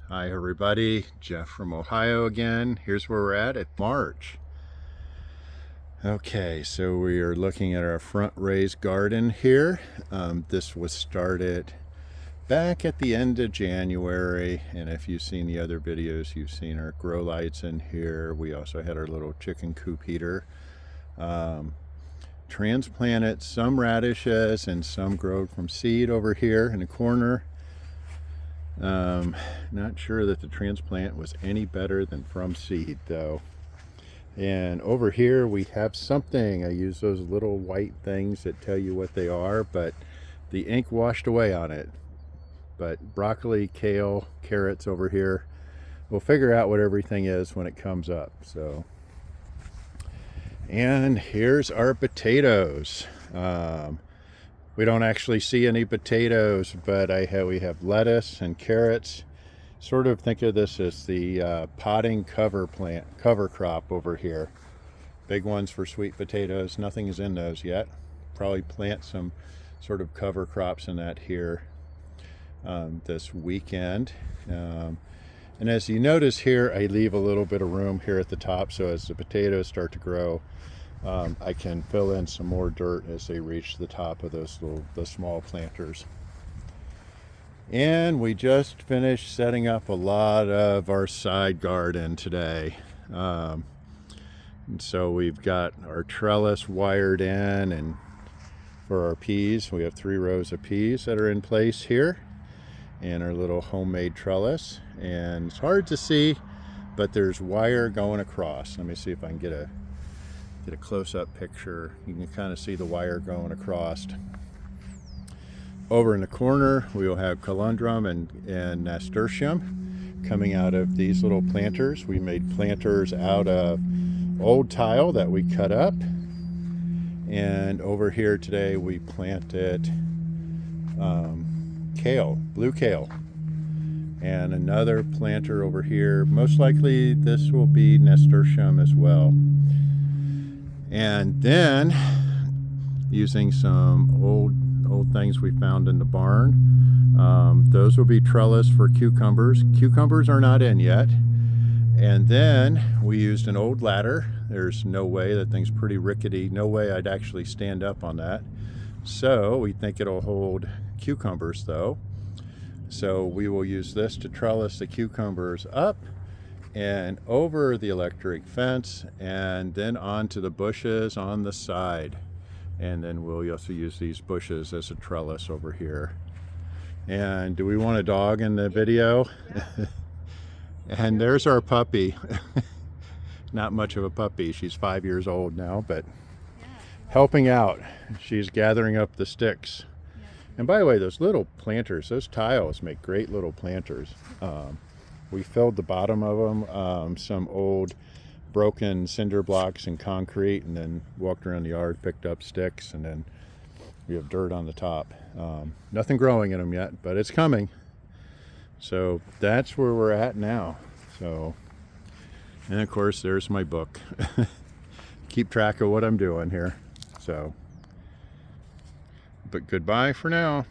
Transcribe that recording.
Hi everybody, Jeff from Ohio again. Here's where we're at March. Okay, so we are looking at our front raised garden here. This was started back at the end of January, and if you've seen the other videos, you've seen our grow lights in here. We also had our little chicken coop heater. Transplanted some radishes and some growed from seed over here in the corner. Not sure that the transplant was any better than from seed though. And over here we have something. I use those little white things that tell you what they are, but the ink washed away on it. But broccoli, kale, carrots over here. We'll figure out what everything is when it comes up. And here's our potatoes. We don't actually see any potatoes, but we have lettuce and carrots. Sort of think of this as the potting cover crop over here. Big ones for sweet potatoes. Nothing is in those yet. Probably plant some sort of cover crops in that here this weekend. And as you notice here, I leave a little bit of room here at the top, so as the potatoes start to grow, I can fill in some more dirt as they reach the top of the small planters. And we just finished setting up a lot of our side garden today. And so we've got our trellis wired in, and for our peas, we have 3 rows of peas that are in place here, and our little homemade trellis. And it's hard to see, but there's wire going across. Let me see if I can get a close-up picture. You can kind of see the wire going across. Over in the corner we will have calendrum and nasturtium coming out of these little planters. We made planters out of old tile that we cut up. And over here today we planted kale, blue kale, and another planter over here. Most likely this will be nasturtium as well. And then, using some old things we found in the barn, those will be trellis for cucumbers. Cucumbers are not in yet. And then we used an old ladder. There's no way, that thing's pretty rickety. No way I'd actually stand up on that. So we think it'll hold cucumbers though. So we will use this to trellis the cucumbers up and over the electric fence, and then onto the bushes on the side. And then we'll also use these bushes as a trellis over here. And do we want a dog in the video? And there's our puppy. Not much of a puppy. She's 5 years old now, but helping out. She's gathering up the sticks. And by the way, those little planters, those tiles make great little planters. We filled the bottom of them, some old broken cinder blocks and concrete, and then walked around the yard, picked up sticks, and then we have dirt on the top. Nothing growing in them yet, but it's coming. So that's where we're at now. And of course there's my book. Keep track of what I'm doing here. But goodbye for now.